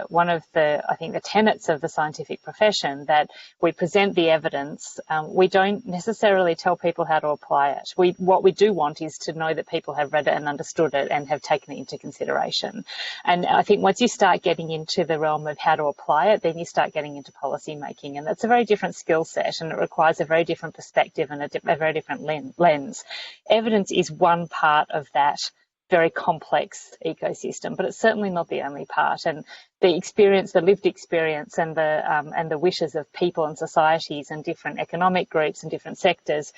Speaker 5: one of the tenets of the scientific profession, that we present the evidence. We don't necessarily tell people how to apply it. What we do want is to know that people have read it and understood it and have taken it into consideration. And I think once you start getting into the realm of how to apply it, then you start getting into policy making. And that's a very different skill set, and it requires a very different perspective and a very different lens. Evidence is one part of that very complex ecosystem, but it's certainly not the only part. And the experience, the lived experience, and the wishes of people and societies and different economic groups and different sectors,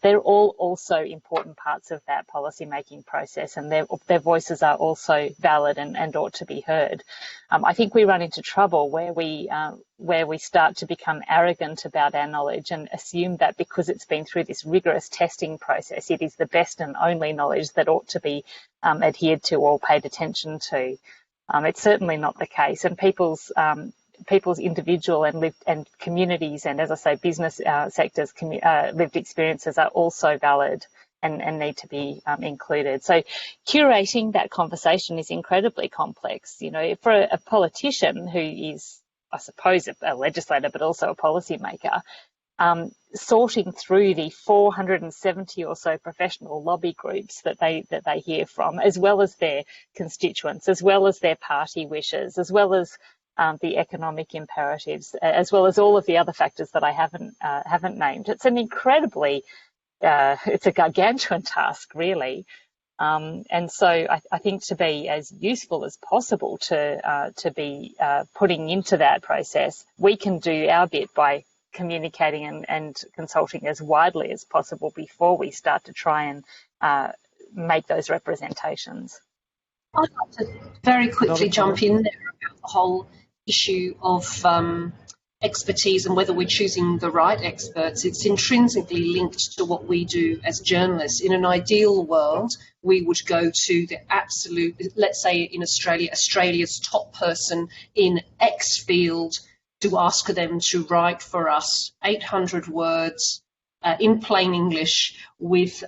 Speaker 5: they're all also important parts of that policy making process, and their voices are also valid and ought to be heard. I think we run into trouble where we start to become arrogant about our knowledge and assume that because it's been through this rigorous testing process, it is the best and only knowledge that ought to be adhered to or paid attention to. It's certainly not the case, and people's individual and communities, and as I say, business sectors' lived experiences are also valid and need to be included. So curating that conversation is incredibly complex. For a politician who is, I suppose, a legislator but also a policymaker, sorting through the 470 or so professional lobby groups that they hear from, as well as their constituents, as well as their party wishes, as well as the economic imperatives, as well as all of the other factors that I haven't named. It's an incredibly it's a gargantuan task, really. And so I think to be as useful as possible to be putting into that process, we can do our bit by communicating and consulting as widely as possible before we start to try and make those representations.
Speaker 2: I'd like to very quickly jump in there about the whole issue of expertise and whether we're choosing the right experts. It's intrinsically linked to what we do as journalists. In an ideal world, we would go to the absolute, let's say in Australia, Australia's top person in X field to ask them to write for us 800 words in plain English with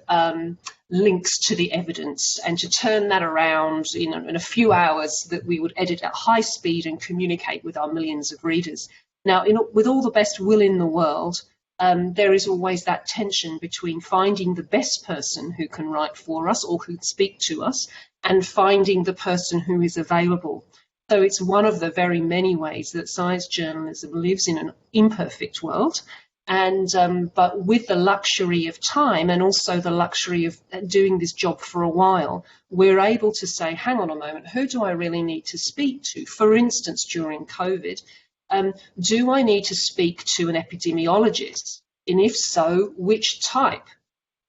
Speaker 2: links to the evidence, and to turn that around in a few hours that we would edit at high speed and communicate with our millions of readers. Now, with all the best will in the world, there is always that tension between finding the best person who can write for us or who'd speak to us and finding the person who is available. So it's one of the very many ways that science journalism lives in an imperfect world. And but with the luxury of time and also the luxury of doing this job for a while, we're able to say, hang on a moment, who do I really need to speak to? For instance, during COVID, do I need to speak to an epidemiologist? And if so, which type?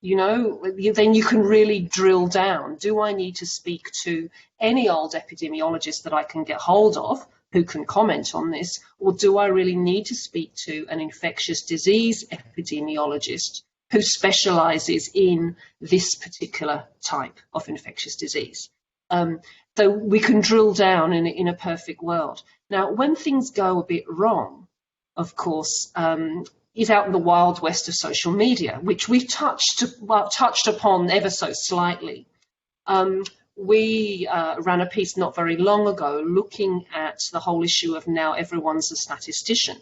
Speaker 2: You know, then you can really drill down. Do I need to speak to any old epidemiologist that I can get hold of who can comment on this, or do I really need to speak to an infectious disease epidemiologist who specialises in this particular type of infectious disease? So we can drill down in a perfect world. Now, when things go a bit wrong, of course, is out in the wild west of social media, which we've touched upon ever so slightly. We ran a piece not very long ago looking at the whole issue of now everyone's a statistician.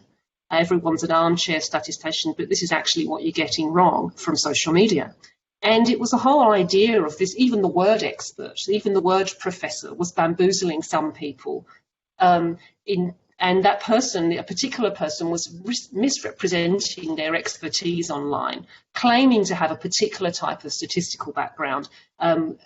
Speaker 2: Everyone's an armchair statistician, but this is actually what you're getting wrong from social media. And it was the whole idea of this, even the word expert, even the word professor was bamboozling some people. And that person, a particular person, was misrepresenting their expertise online, claiming to have a particular type of statistical background, and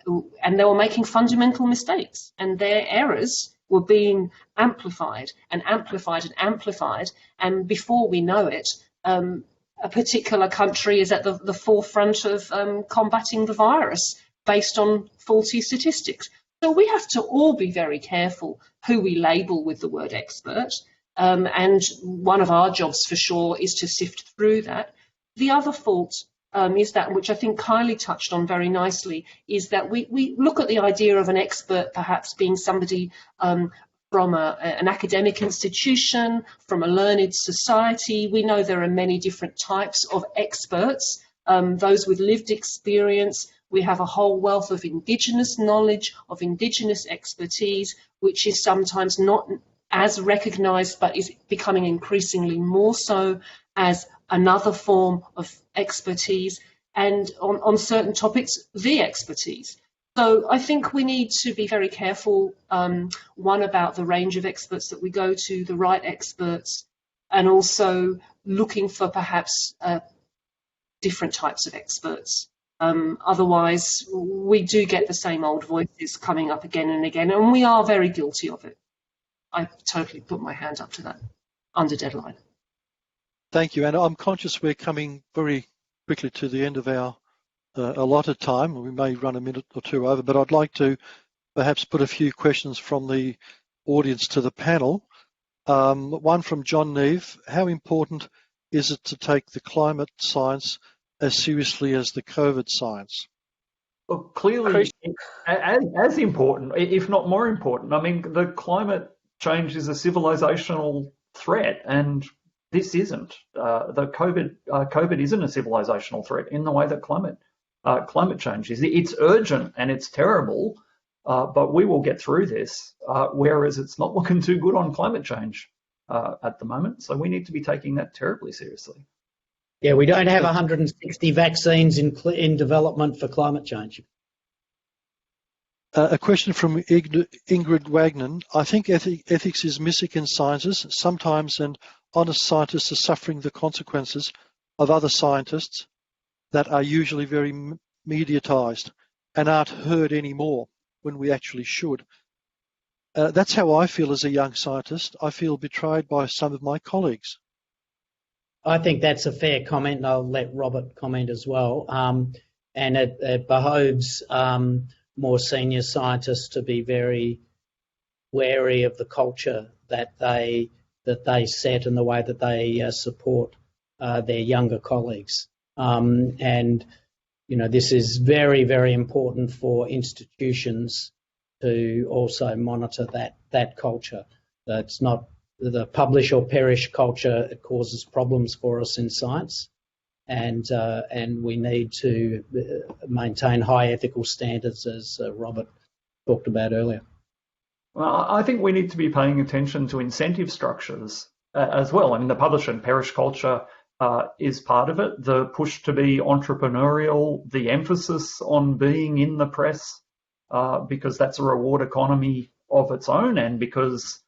Speaker 2: they were making fundamental mistakes, and their errors were being amplified and amplified and amplified, and before we know it, a particular country is at the forefront of combating the virus based on faulty statistics. So we have to all be very careful who we label with the word expert. And one of our jobs for sure is to sift through that. The other fault is that, which I think Kylie touched on very nicely, is that we look at the idea of an expert perhaps being somebody from an academic institution, from a learned society. We know there are many different types of experts, those with lived experience. We have a whole wealth of Indigenous knowledge, of Indigenous expertise, which is sometimes not as recognised, but is becoming increasingly more so as another form of expertise, and on certain topics, the expertise. So I think we need to be very careful, one, about the range of experts that we go to, the right experts, and also looking for perhaps different types of experts. Otherwise, we do get the same old voices coming up again and again, and we are very guilty of it. I totally put my hand up to that under deadline.
Speaker 1: Thank you, and I'm conscious we're coming very quickly to the end of our allotted time. We may run a minute or two over, but I'd like to perhaps put a few questions from the audience to the panel. One from John Neve: how important is it to take the climate science as seriously as the COVID science?
Speaker 3: Well, clearly, as important, if not more important. I mean, the climate change is a civilizational threat, and this isn't. The COVID isn't a civilizational threat in the way that climate change is. It's urgent and it's terrible, but we will get through this. Whereas it's not looking too good on climate change at the moment, so we need to be taking that terribly seriously.
Speaker 4: Yeah, we don't have 160 vaccines in development for climate change.
Speaker 1: A question from Ingrid Wagner: I think ethics is missing in sciences sometimes, and honest scientists are suffering the consequences of other scientists that are usually very mediatised and aren't heard anymore when we actually should. That's how I feel as a young scientist. I feel betrayed by some of my colleagues.
Speaker 4: I think that's a fair comment, and I'll let Robert comment as well. And it behoves more senior scientists to be very wary of the culture that they set and the way that they support their younger colleagues. And this is very, very important for institutions to also monitor that culture. It's not the publish or perish culture. It causes problems for us in science, and we need to maintain high ethical standards, as Robert talked about earlier.
Speaker 3: Well, I think we need to be paying attention to incentive structures as well. I mean, the publish and perish culture is part of it. The push to be entrepreneurial, the emphasis on being in the press, because that's a reward economy of its own, and because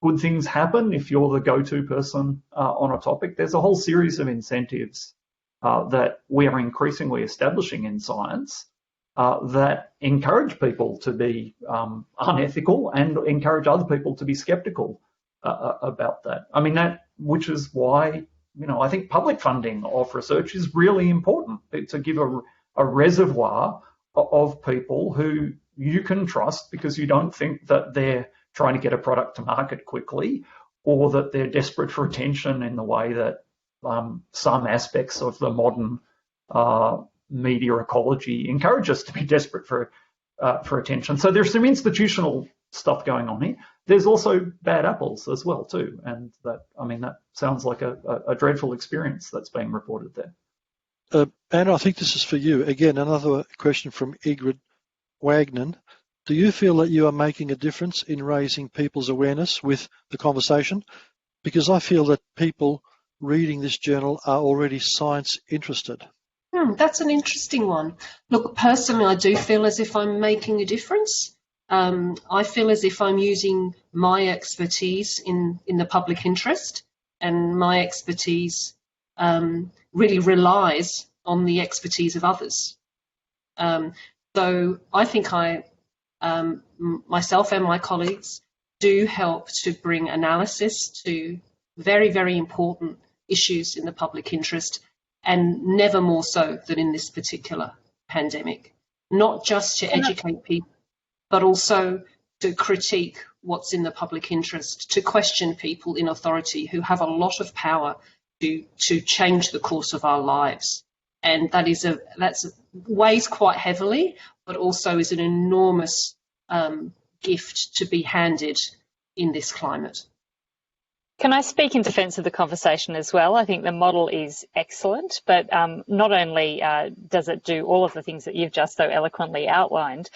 Speaker 3: good things happen if you're the go-to person on a topic. There's a whole series of incentives that we are increasingly establishing in science that encourage people to be unethical and encourage other people to be skeptical about that. I mean, which is why, I think public funding of research is really important, to give a reservoir of people who you can trust because you don't think that they're trying to get a product to market quickly, or that they're desperate for attention in the way that some aspects of the modern media ecology encourage us to be desperate for attention. So there's some institutional stuff going on here. There's also bad apples as well too, and that sounds like a dreadful experience that's being reported there.
Speaker 1: Anna, I think this is for you. Again, another question from Ingrid Wagner. Do you feel that you are making a difference in raising people's awareness with the conversation? Because I feel that people reading this journal are already science interested.
Speaker 2: That's an interesting one. Look, personally, I do feel as if I'm making a difference. I feel as if I'm using my expertise in the public interest, and my expertise really relies on the expertise of others. So I think myself and my colleagues do help to bring analysis to very, very important issues in the public interest, and never more so than in this particular pandemic. Not just to educate people, but also to critique what's in the public interest, to question people in authority who have a lot of power to change the course of our lives. And that's weighs quite heavily, but also is an enormous gift to be handed in this climate.
Speaker 5: Can I speak in defence of the conversation as well? I think the model is excellent, but not only does it do all of the things that you've just so eloquently outlined,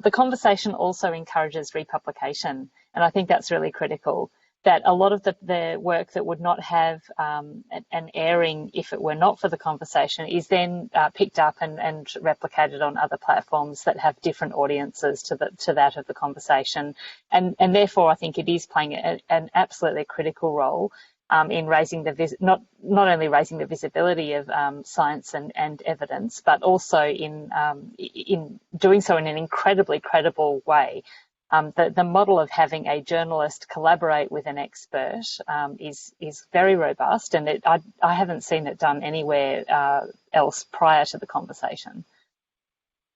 Speaker 5: the conversation also encourages republication, and I think that's really critical. That a lot of the work that would not have an airing if it were not for the conversation is then picked up and replicated on other platforms that have different audiences to that of the conversation, and therefore I think it is playing an absolutely critical role in raising not only raising the visibility of science and evidence, but also in doing so in an incredibly credible way. The model of having a journalist collaborate with an expert is very robust, and I haven't seen it done anywhere else prior to the conversation.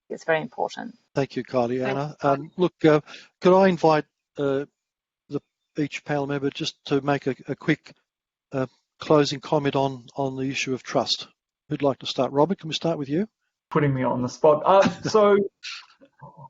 Speaker 5: It's very important.
Speaker 1: Thank you, Kylie. Anna. Look, could I invite each panel member just to make a quick closing comment on the issue of trust? Who'd like to start? Robert, can we start with you?
Speaker 3: Putting me on the spot. So,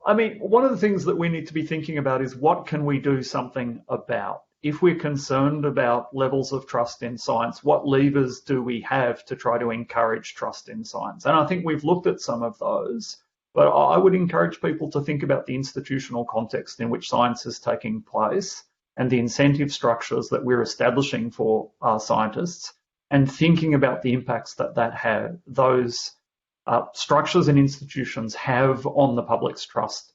Speaker 3: I mean, one of the things that we need to be thinking about is what can we do something about? If we're concerned about levels of trust in science, what levers do we have to try to encourage trust in science? And I think we've looked at some of those, but I would encourage people to think about the institutional context in which science is taking place and the incentive structures that we're establishing for our scientists, and thinking about the impacts that those structures and institutions have on the public's trust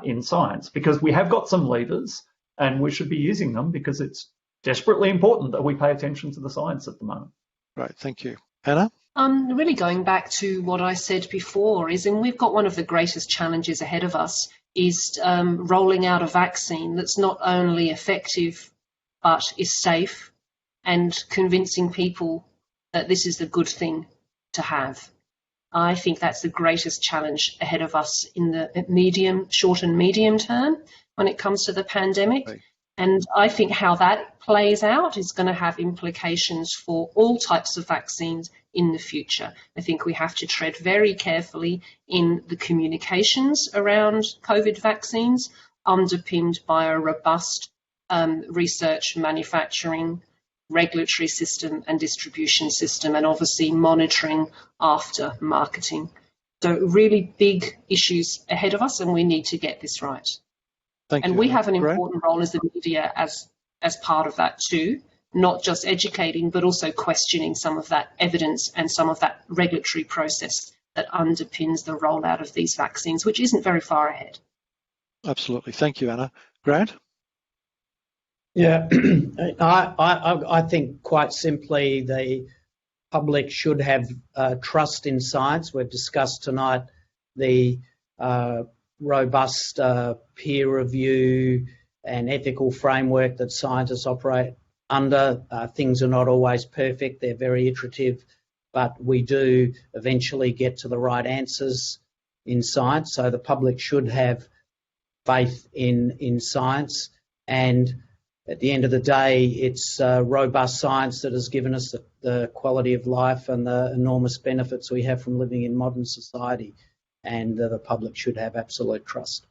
Speaker 3: in science. Because we have got some levers and we should be using them, because it's desperately important that we pay attention to the science at the moment.
Speaker 1: Right, thank you. Anna?
Speaker 2: Really going back to what I said before and we've got one of the greatest challenges ahead of us is rolling out a vaccine that's not only effective but is safe and convincing people that this is the good thing to have. I think that's the greatest challenge ahead of us in the short and medium term when it comes to the pandemic.
Speaker 1: Right.
Speaker 2: And I think how that plays out is going to have implications for all types of vaccines in the future. I think we have to tread very carefully in the communications around COVID vaccines, underpinned by a robust research, manufacturing, regulatory system and distribution system, and obviously monitoring after marketing. So really big issues ahead of us, and we need to get this right.
Speaker 1: Thank you.
Speaker 2: And we have an
Speaker 1: Grant?
Speaker 2: important role as the media as part of that too, not just educating, but also questioning some of that evidence and some of that regulatory process that underpins the rollout of these vaccines, which isn't very far ahead.
Speaker 1: Absolutely. Thank you, Anna. Grant?
Speaker 4: Yeah, I think quite simply the public should have trust in science. We've discussed tonight the robust peer review and ethical framework that scientists operate under. Things are not always perfect, they're very iterative, but we do eventually get to the right answers in science. So the public should have faith in science, and at the end of the day, it's robust science that has given us the quality of life and the enormous benefits we have from living in modern society, and the public should have absolute trust.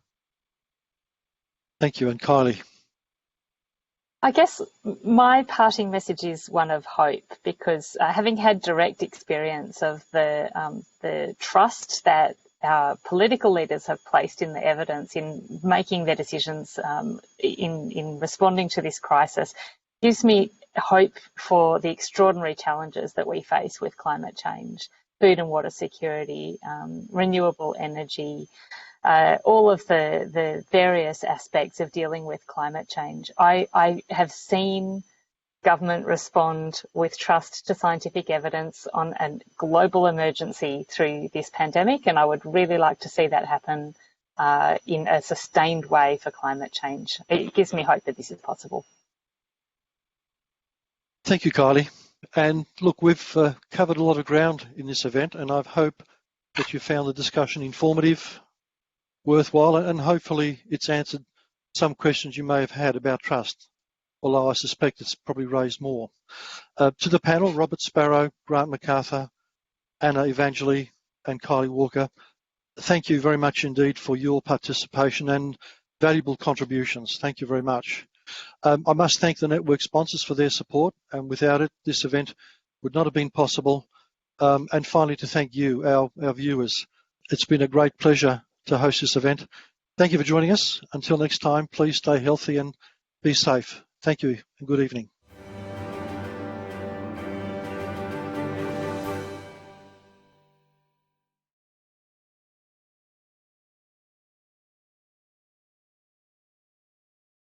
Speaker 1: Thank you. And Kylie?
Speaker 5: I guess my parting message is one of hope, because having had direct experience of the trust that our political leaders have placed in the evidence in making their decisions in responding to this crisis, gives me hope for the extraordinary challenges that we face with climate change, food and water security, renewable energy, all of the various aspects of dealing with climate change. I have seen government respond with trust to scientific evidence on a global emergency through this pandemic, and I would really like to see that happen in a sustained way for climate change. It gives me hope that this is possible.
Speaker 1: Thank you, Kylie. And look, we've covered a lot of ground in this event, and I hope that you found the discussion informative, worthwhile, and hopefully it's answered some questions you may have had about trust, although I suspect it's probably raised more. To the panel, Robert Sparrow, Grant MacArthur, Anna Evangeli, and Kylie Walker, thank you very much indeed for your participation and valuable contributions. Thank you very much. I must thank the network sponsors for their support, and without it, this event would not have been possible. And finally, to thank you, our viewers. It's been a great pleasure to host this event. Thank you for joining us. Until next time, please stay healthy and be safe. Thank you and good evening.